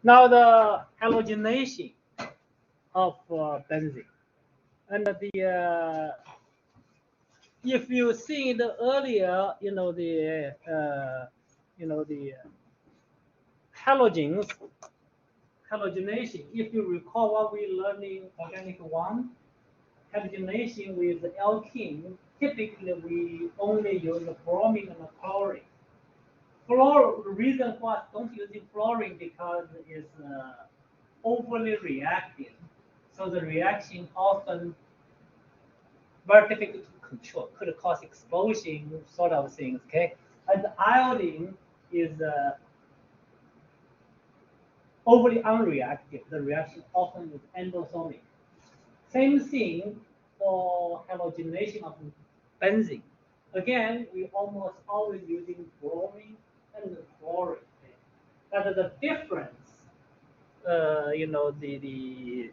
Now the halogenation of benzene, and if you see the earlier, the halogenation. If you recall what we learned in organic 1, halogenation with alkene, typically we only use bromine and chlorine. The reason for don't using fluorine because it's overly reactive. So the reaction often very difficult to control, could cause explosion sort of things, okay? And iodine is overly unreactive. The reaction often is endothermic. Same thing for halogenation of benzene. Again, we almost always using bromine and chlorine. Okay? But the difference, the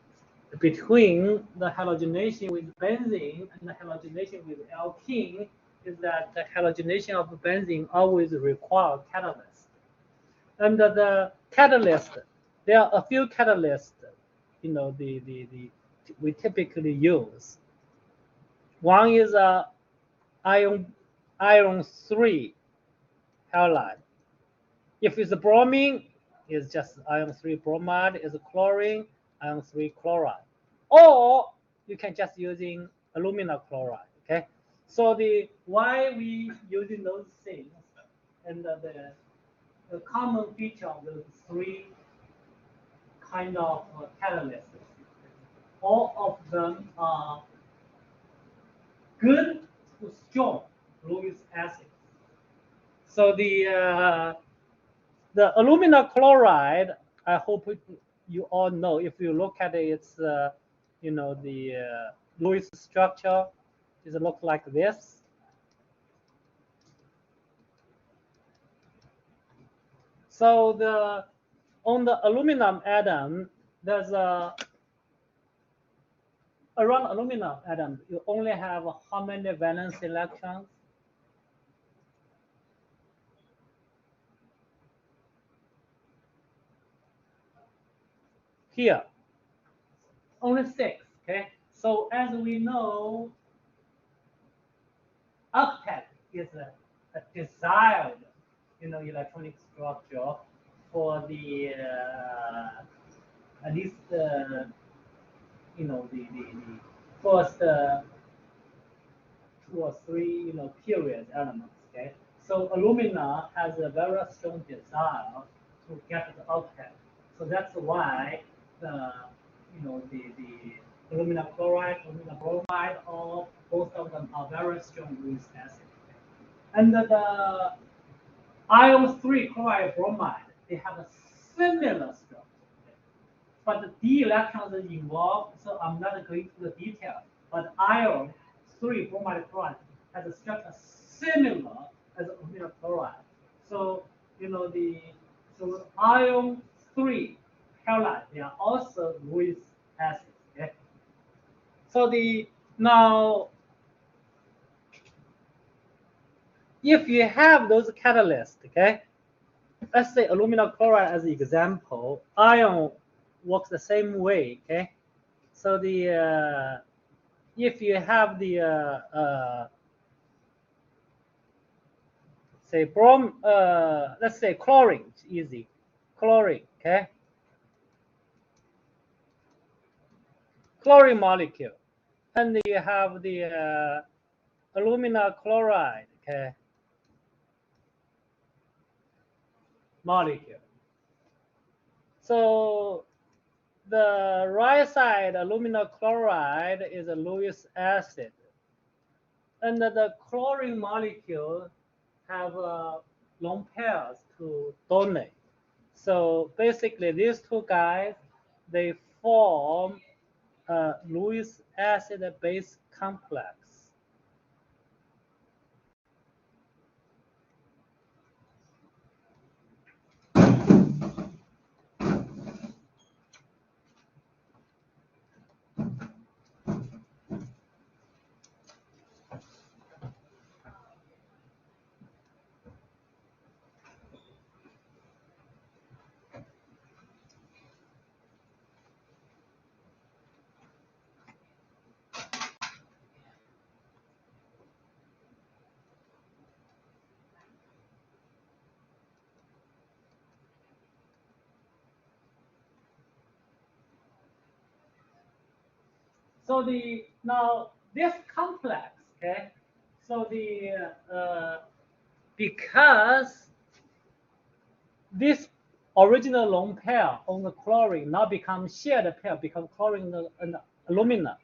between the halogenation with benzene and the halogenation with alkene is that the halogenation of benzene always requires catalyst. And the catalyst, there are a few catalysts, we typically use. One is iron 3 halide. If it's bromine, it's just iron 3 bromide. Is chlorine, iron 3 chloride. Or you can just using aluminum chloride. Okay. So why we using those things, and the common feature of those 3 kind of catalysts, all of them are good to strong Lewis acid. So the aluminum chloride, I hope you all know. If you look at its, the Lewis structure, it looks like this. So on the aluminum atom, there's around aluminum atom, you only have how many valence electrons? Here, only 6. Okay, so as we know, octet is a desired, electronic structure for the at least the first 2 or 3 period elements. Okay, so alumina has a very strong desire to get the octet. So that's why the aluminum chloride, aluminum bromide, all both of them are very strong Lewis acid. And the iron 3 chloride bromide, they have a similar structure. But the d electrons are involved, so I'm not going to the detail. But iron 3 bromide chloride has a structure similar as aluminum chloride. So so iron 3 halide, they are also Lewis acids. Okay? So now if you have those catalysts, okay, let's say aluminum chloride as an example, iron works the same way. Okay, so if you have the say let's say chlorine, it's easy, chlorine. Okay, chlorine molecule, and you have the aluminum chloride. Okay, molecule. So the right side aluminum chloride is a Lewis acid, and the chlorine molecule have lone pairs to donate. So basically, these 2 guys, they form a Lewis acid base complex. So now this complex, okay. So because this original lone pair on the chlorine now becomes shared pair, become chlorine and alumina.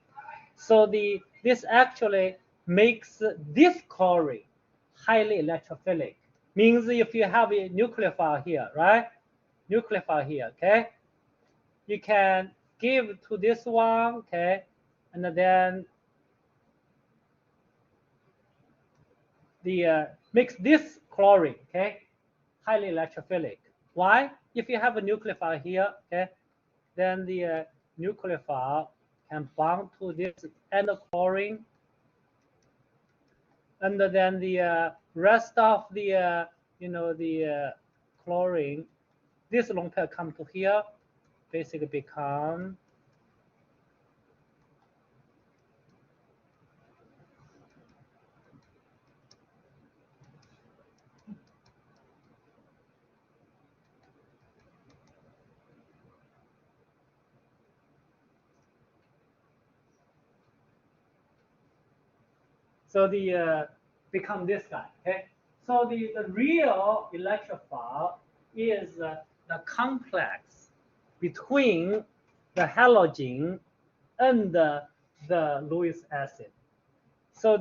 So this actually makes this chlorine highly electrophilic. Means if you have a nucleophile here, right? Nucleophile here, okay? You can give to this one, okay? And then makes this chlorine, okay? Highly electrophilic. Why? If you have a nucleophile here, okay, then the nucleophile can bond to this end of chlorine, and then the rest of the chlorine, this lone pair come to here, basically become so become this guy. Okay, so the real electrophile is the complex between the halogen and the Lewis acid. So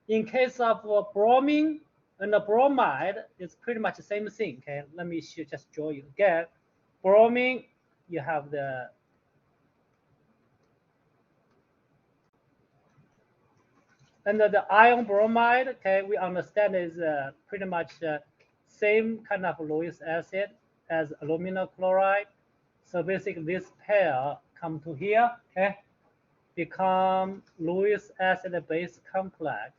in case of bromine and the bromide, it's pretty much the same thing. Okay, let me just draw you again. Bromine, you have the and the ion bromide. Okay, we understand is pretty much same kind of Lewis acid as aluminum chloride. So basically, this pair come to here. Okay, become Lewis acid base complex.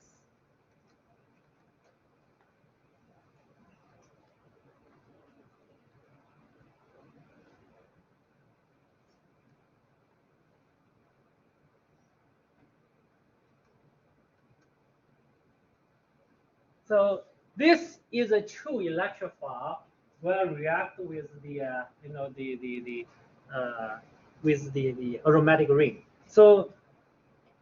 So this is a true electrophile will react with the with the aromatic ring. So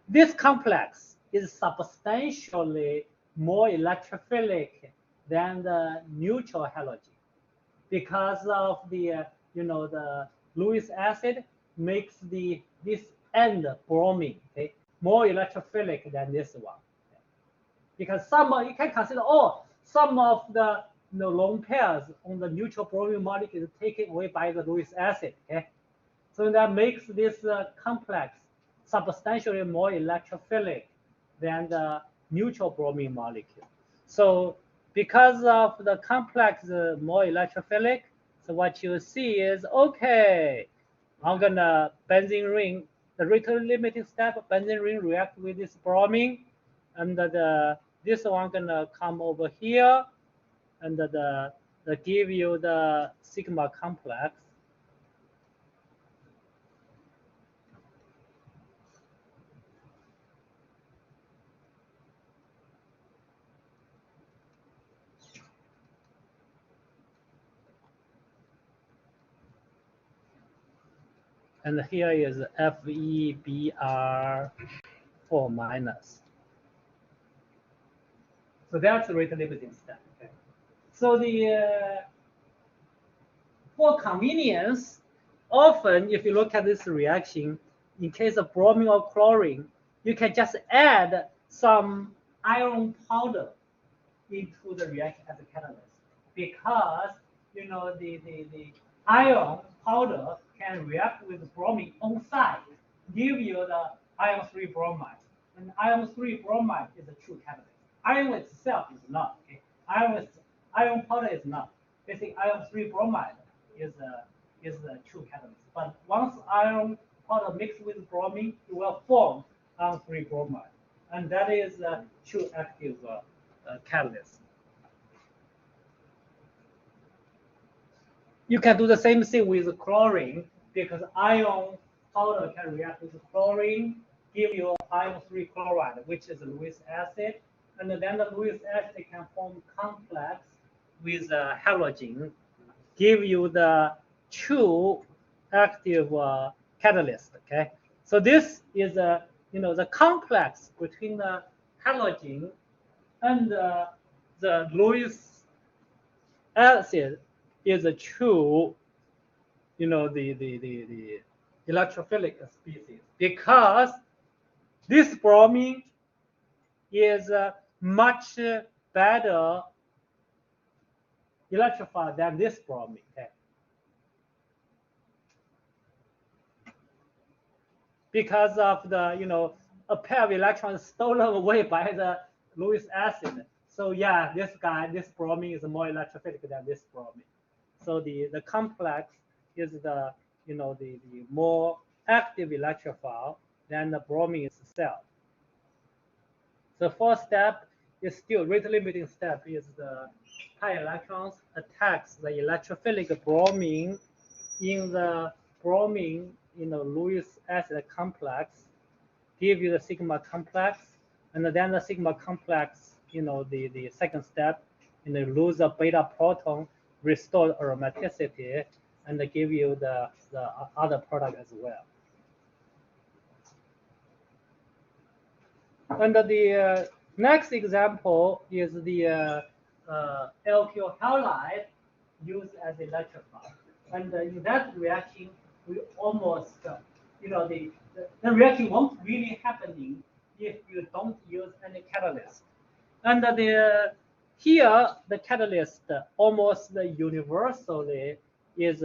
this complex is substantially more electrophilic than the neutral halogen because of the the Lewis acid makes this end bromine, okay, more electrophilic than this one. Because you can consider some of the lone pairs on the neutral bromine molecule is taken away by the Lewis acid. Okay, so that makes this complex substantially more electrophilic than the neutral bromine molecule. So because of the complex more electrophilic, so what you see is okay. I'm gonna benzene ring, the rate limiting step, benzene ring react with this bromine, and this one gonna come over here, and the give you the sigma complex. And here is FeBr4 minus. So that's the rate limiting step. Okay. So for convenience, often if you look at this reaction, in case of bromine or chlorine, you can just add some iron powder into the reaction as a catalyst, because the iron powder can react with bromine on site, give you the iron 3 bromide. And iron 3 bromide is a true catalyst. Iron itself is not. Okay? Iron powder is not. Basically, iron 3 bromide is a true catalyst. But once iron powder mixed with bromine, it will form iron 3 bromide, and that is a true active catalyst. You can do the same thing with chlorine, because iron powder can react with chlorine, give you iron 3 chloride, which is Lewis acid, and then the Lewis acid can form complex with halogen, give you the true active catalyst. Okay, So this is a the complex between the halogen and the Lewis acid is a true the electrophilic species, because this bromine is much better electrified than this bromine. Okay? Because of the a pair of electrons stolen away by the Lewis acid. So yeah, this bromine is more electrophilic than this bromine. So the complex is the the more active electrophile than the bromine itself. The fourth step is still rate limiting step, is the pi electrons attacks the electrophilic bromine in the bromine Lewis acid complex, give you the sigma complex, and then the sigma complex, the second step, lose a beta proton, restore aromaticity, and give you the other product as well. And the next example is the alkyl halide used as electrophile. And in that reaction, we almost, the reaction won't really happening if you don't use any catalyst. And here, the catalyst almost universally is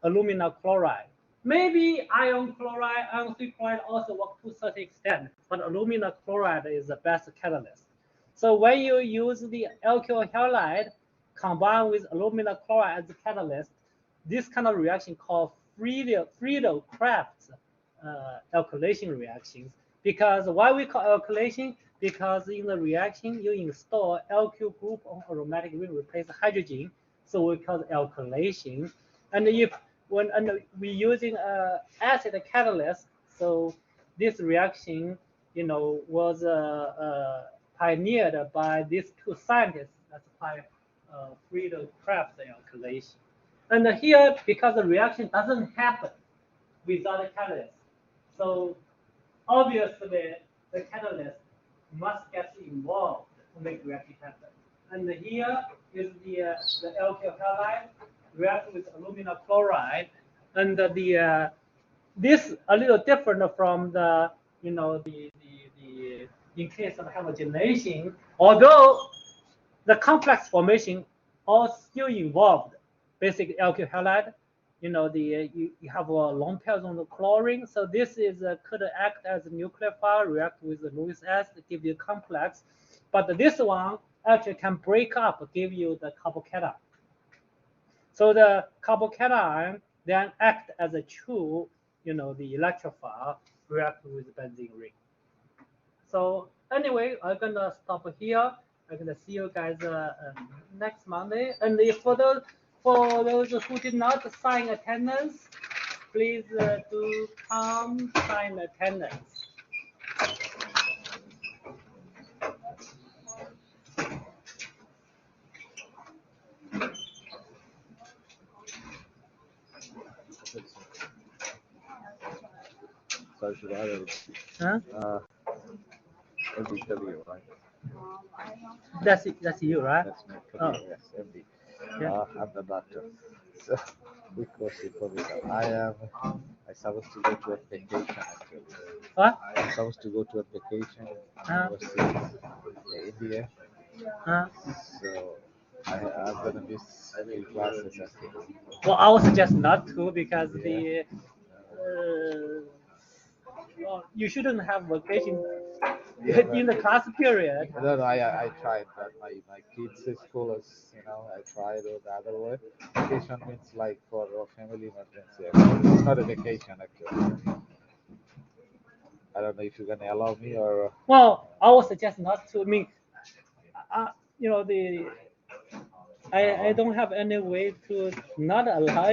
aluminum chloride. Maybe iron chloride, iron 3 chloride also work to a certain extent, but aluminum chloride is the best catalyst. So when you use the alkyl halide combined with aluminum chloride as a catalyst, this kind of reaction called Friedel-Crafts alkylation reactions. Because why we call alkylation? Because in the reaction you install alkyl group on aromatic ring replace hydrogen, so we call it alkylation. And if when we using acid catalyst, so this reaction was pioneered by these two scientists. That's by Friedel-Crafts alkylation. And here, because the reaction doesn't happen without a catalyst, so obviously the catalyst must get involved to make reaction happen. And here is the alkyl halide react with aluminum chloride, and this a little different from the in case of halogenation, although the complex formation all still involved basic alkyl halide. You have a long pairs on the chlorine, so this is could act as a nucleophile, react with the Lewis acid, give you complex, but this one actually can break up, give you the carbocation. So the carbocation then act as a true, the electrophile, react with benzene ring. So anyway, I'm gonna stop here. I'm gonna see you guys next Monday. And for those who did not sign attendance, please do come sign attendance. So should I? Huh? MDW, right? That's you, right? That's my Oh. yes, MD. Yeah. I'm the doctor. So, because I supposed to go to a vacation actually. What? I'm supposed to go to a vacation overseas, India. So I'm gonna miss a few classes actually. Well, I would suggest not to, because well, you shouldn't have vacation in the class period. No, I tried, but my kids' school is, I tried it the other way. Vacation means like for a family emergency. Actually. It's not a vacation actually. I don't know if you're gonna allow me or. Well, I would suggest not to. I mean, I don't have any way to not allow